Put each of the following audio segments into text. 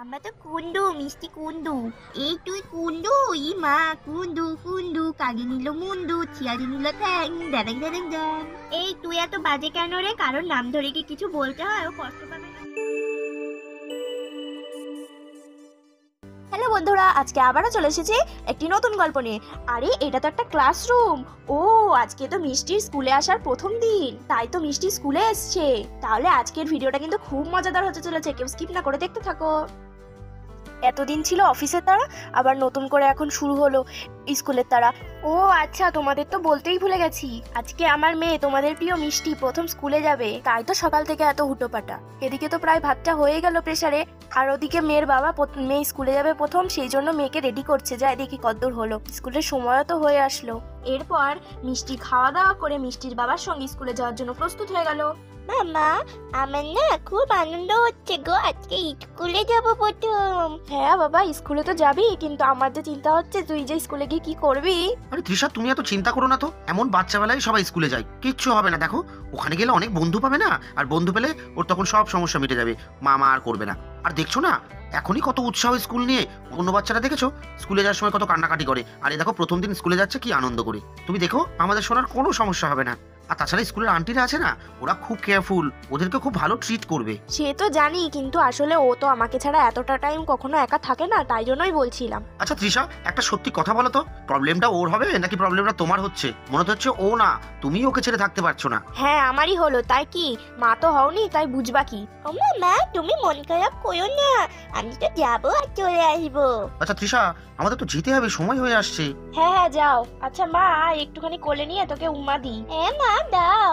আমরা তো কুন্ডু মিষ্টি কুন্ডু। এই তুই কুন্ডু, ই মা কুন্ডু কুন্ডু, কাগে নিল মুন্ডু, চিয়ারি নিল ঠ্যাং, ড্যাং ড্যাং ড্যাং। এই তুই এত বাজে কেন রে? কারণ নাম ধরে কি কিছু বলতে হয়? ও কষ্ট পাবে না। হ্যালো বন্ধুরা, আজকে আবারও চলে এসেছি একটি নতুন গল্প নিয়ে। আরে এটা তো একটা ক্লাসরুম। ও আজকে তো মিষ্টির স্কুলে আসার প্রথম দিন, তাই তো মিষ্টি স্কুলে এসছে। তাহলে আজকের ভিডিওটা কিন্তু খুব মজাদার হতে চলেছে, কেউ স্কিপ না করে দেখতে থাকো। এতদিন ছিল অফিসের তারা, আবার নতুন করে এখন শুরু হলো স্কুলের তারা। ও আচ্ছা, তোমাদের তো বলতেই ভুলে গেছি, আজকে আমার মেয়ে তোমাদের প্রিয় মিষ্টি প্রথম স্কুলে যাবে, তাই তো সকাল থেকে এত হুটোপাটা। এদিকে তো প্রায় ভাতটা হয়ে গেল প্রেসারে, আর ওদিকে মেয়ের বাবা মেয়ে স্কুলে যাবে প্রথম, সেই জন্য মেয়েকে রেডি করছে। যায় দেখি কতদূর হলো, স্কুলের সময়ও তো হয়ে আসলো। এরপর মিষ্টি খাওয়া দাওয়া করে মিষ্টির বাবার সঙ্গে স্কুলে যাওয়ার জন্য প্রস্তুত হয়ে গেল। মামা, আমার না খুব আনন্দ হচ্ছে গো, আজকে স্কুলে যাব প্রথম। হ্যাঁ বাবা, স্কুলে তো যাবি, কিন্তু আমার যে চিন্তা হচ্ছে তুই যে স্কুলে গিয়ে কি করবি। আরে তৃষা, তুমি এত চিন্তা করো না তো। এমন বাচ্চাবেলায় সবাই স্কুলে যায়, কিচ্ছু হবে না। দেখো, ওখানে গেলে অনেক বন্ধু পাবে না, আর বন্ধু পেলে ওর তখন সব সমস্যা মিটে যাবে, মামা আর করবে না। আর দেখছো না এখনই কত উৎসাহ স্কুল নিয়ে। অন্য বাচ্চারা দেখেছো স্কুলে যাওয়ার সময় কত কান্নাকাটি করে, আর এই দেখো প্রথম দিন স্কুলে যাচ্ছে কি আনন্দ করে। তুমি দেখো আমাদের শোনার কোনো সমস্যা হবে না। আর তাছাড়া স্কুলের আন্টিরা আছে না, ওরা খুব কেয়ারফুল, ওদেরকে খুব ভালো ট্রিট করবে। সে তো জানি, কিন্তু আসলে ও তো আমাকে ছাড়া এতটা টাইম কখনো একা থাকে না, তাই জন্যই বলছিলাম। আচ্ছা তৃষা, একটা সত্যি কথা বলো তো, প্রবলেমটা ওর হবে নাকি প্রবলেমটা তোমার হচ্ছে? মনে তো হচ্ছে ও না, তুমি ওকে ছেড়ে থাকতে পারছো না। হ্যাঁ আমারই হলো, তাই কি? মা তো হওনি, তাই বুঝবা কি? মা তুমি মন খারাপ করো না, আমি তো যাবো আর চলে আসবো। আচ্ছা তৃষা, আমাদের তো যেতে হবে, সময় হয়ে আসছে। হ্যাঁ হ্যাঁ যাও। আচ্ছা মা, একটুখানি কোলে নিয়ে তোকে উম্মা দিই। হ্যাঁ মা দাও।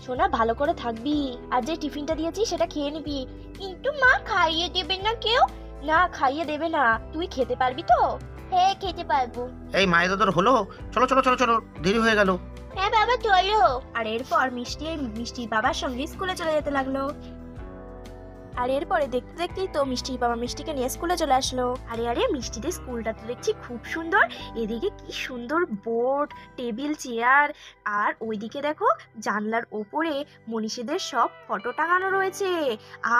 সোনা ভালো করে থাকবি, আর যে টিফিনটা দিয়েছি সেটা খেয়ে নিবি। কিন্তু মা খাইয়ে দেবে না কেউ? না খাইয়ে দেবে না, তুই খেতে পারবি তো? হ্যাঁ খেতে পারবো। এই মায়ের দাদর হলো, চলো চলো চলো চলো, দেরি হয়ে গেল। হ্যাঁ বাবা চলো। আর এরপর মিষ্টির বাবার সঙ্গে স্কুলে চলে যেতে লাগলো। আর এরপরে দেখতে দেখতেই তো মিষ্টির বাবা মিষ্টিকে নিয়ে স্কুলে চলে আসলো। আরে আরে, মিষ্টিদের স্কুলটা তো দেখছি খুব সুন্দর। এদিকে কি সুন্দর বোর্ড, টেবিল, চেয়ার, আর ওইদিকে দেখো জানলার ওপরে মনীষীদের সব ফটো টাঙানো রয়েছে।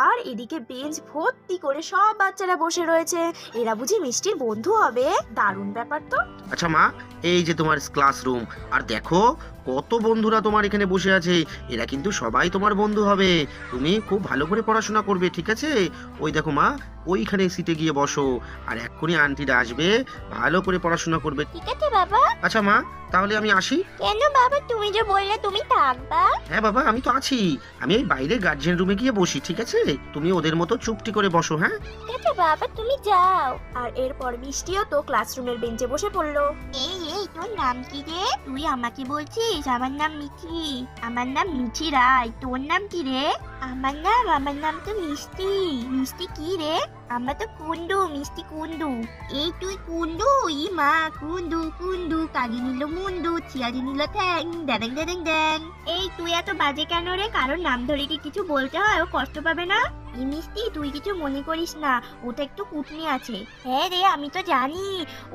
আর এদিকে বেঞ্চ ভর্তি করে সব বাচ্চারা বসে রয়েছে। এরা বুঝি মিষ্টির বন্ধু হবে? দারুণ ব্যাপার তো। আচ্ছা মা, এই যে তোমার ক্লাসরুম, আর দেখো কত বন্ধুরা তোমার এখানে বসে আছে। এরা কিন্তু সবাই তোমার বন্ধু হবে। তুমি খুব ভালো করে পড়াশোনা করবে, ঠিক আছে? ওই দেখো মা, ওইখানে সিটে গিয়ে বসো, আর এক্ষুনি আন্টিরা আসবে, ভালো করে পড়াশোনা করবে। ঠিক আছে বাবা। আচ্ছা মা, তাহলে আমি আসি। কেন বাবা, তুমি যে বললে তুমি থাকবা? হ্যাঁ বাবা, আমি তো আছি। আমি এই বাইরে গার্জিয়ান রুমে গিয়ে বসি, ঠিক আছে? তুমি ওদের মতো চুপটি করে বসো। হ্যাঁ ঠিক আছে বাবা, তুমি যাও। আর এরপর মিষ্টিও তো ক্লাসরুমের বেঞ্চে বসে পড়লো। এই এই, তোর নাম কি রে? তুই আমাকে বলছিস? আমার নাম মিঠি। আমার নাম মিঠি রায়। তোর নাম কি রে? আমার নাম তো মিষ্টি। মিষ্টি কি রে? আমরা তো কুন্ডু, মিষ্টি কুন্ডু। এই তুই কুন্ডু, ই মা কুন্ডু কুন্ডু, কাগে নিল মুন্ডু, চিয়ারি নিল ঠ্যাং, ড্যাং ড্যাং ড্যাং। এই তুই এত বাজে কেন রে? কারণ নাম ধরে কি কিছু বলতে হয়? ও কষ্ট পাবে না? এই মিষ্টি, তুই কিছু মনে করিস না, ওটা একটু কুটনি আছে। হ্যাঁ রে, আমি তো জানি,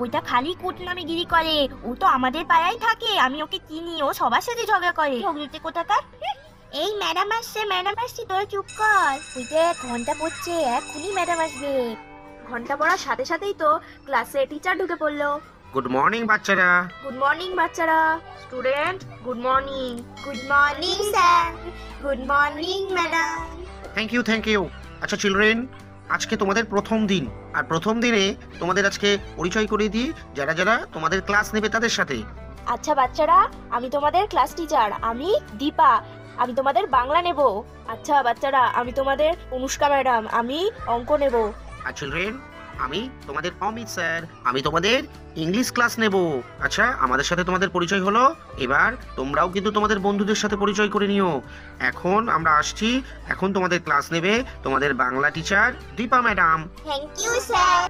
ওইটা খালি কুটনামিগিরি করে। ও তো আমাদের পাড়ায় থাকে, আমি ওকে চিনি। ও সবার সাথে ঝগড়া করে, ঝগড়িতে কোথাকার। এই ম্যাডাম আসছে, তোরা চুপ কর। ওই যে ঘন্টা পড়ছে, এক্ষুনি ম্যাডাম আসবে। ঘন্টা পড়ার সাথে সাথেই তো ক্লাসে টিচার ঢুকে পড়লো। গুড মর্নিং বাচ্চারা। গুড মর্নিং বাচ্চারা। Student good morning. Good morning sir. Good morning madam. Thank you thank you. আচ্ছা চিলড্রেন, আজকে তোমাদের প্রথম দিন, আর প্রথম দিনে তোমাদের আজকে পরিচয় করিয়ে দিই যারা যারা তোমাদের ক্লাস নেবে তাদের সাথে। আচ্ছা বাচ্চারা, আমি তোমাদের ক্লাস টিচার, আমি দীপা, আমি তোমাদের বাংলা নেব। আচ্ছা বাচ্চারা, আমি তোমাদের অনুষ্কা ম্যাডাম, আমি অঙ্ক নেব। আর চিলড্রেন, আমি তোমাদের অমিত স্যার, আমি তোমাদের ইংলিশ ক্লাস নেব। আচ্ছা, আমাদের সাথে তোমাদের পরিচয় হলো, এবার তোমরাও কিন্তু তোমাদের বন্ধুদের সাথে পরিচয় করে নিও। এখন আমরা আসছি, এখন তোমাদের ক্লাস নেবে তোমাদের Bangla teacher Dipa madam. Thank you sir.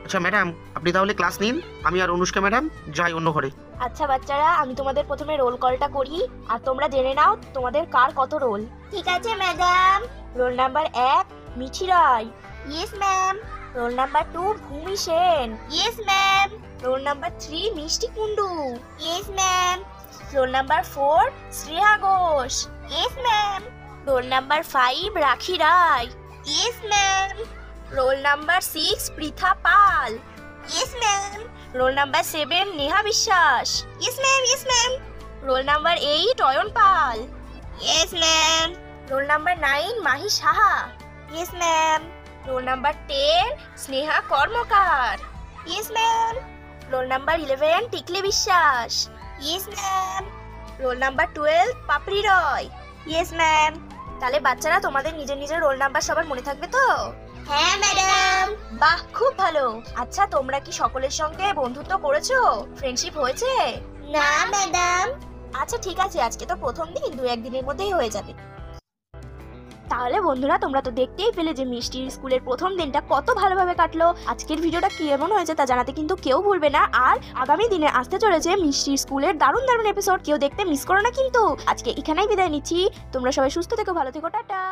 আচ্ছা ম্যাডাম, আপনি তাহলে ক্লাস নিন, আমি আর অনুষ্কা ম্যাডাম যাই অন্য ঘরে। আচ্ছা বাচ্চারা, আমি তোমাদের প্রথমে রোল কলটা করি, আর তোমরা জেনে নাও তোমাদের কার কত রোল। ঠিক আছে madam. Roll number 1 Mithi Roy. Yes ma'am. Role number 2 Bhumi Sen. Yes ma'am. Role number 3 Mishti Kundu. Yes ma'am. Role number 4 Shreya Ghosh. Yes ma'am. Role number 5 Rakhi Roy. Yes ma'am. Role number 6 Pritha Pal. Yes ma'am. Role নাম্বার 7 নেহা বিশ্বাস। ইয়েস ম্যাম, ইয়েস ma'am. Role number 8 Ayan Pal. Yes ma'am. Role number 9 Mahi Saha. Yes ma'am. Role number 10 Sneha Karmakar. Yes ma'am. Role number 11 Tikli Biswas. Yes ma'am. Role number 12 Papri Roy. Yes ma'am. তাহলে বাচ্চারা তোমাদের নিজের নিজের রোল নাম্বার সবার মনে থাকবে তো? হ্যাঁ ম্যাডাম। বাহ, খুব ভালো। আচ্ছা, তোমরা কি সকলের সঙ্গে বন্ধুত্ব করেছো? ফ্রেন্ডশিপ হয়েছে? না ম্যাডাম। আচ্ছা ঠিক আছে, আজকে তো প্রথম দিন, 2-1 দিনের মধ্যেই হয়ে যাবে। তাহলে বন্ধুরা, তোমরা তো দেখতেই পেলে যে মিষ্টির স্কুলের প্রথম দিনটা কত ভালোভাবে কাটলো। আজকের ভিডিওটা কেমন হয়েছে তা জানাতে কিন্তু কেউ ভুলবে না। আর আগামী দিনে আসতে চলেছে মিষ্টির স্কুলের দারুণ দারুণ এপিসোড, কেউ দেখতে মিস করো না কিন্তু। আজকে এখানেই বিদায় নিচ্ছি। তোমরা সবাই সুস্থ থেকো, ভালো থেকো, টাটা।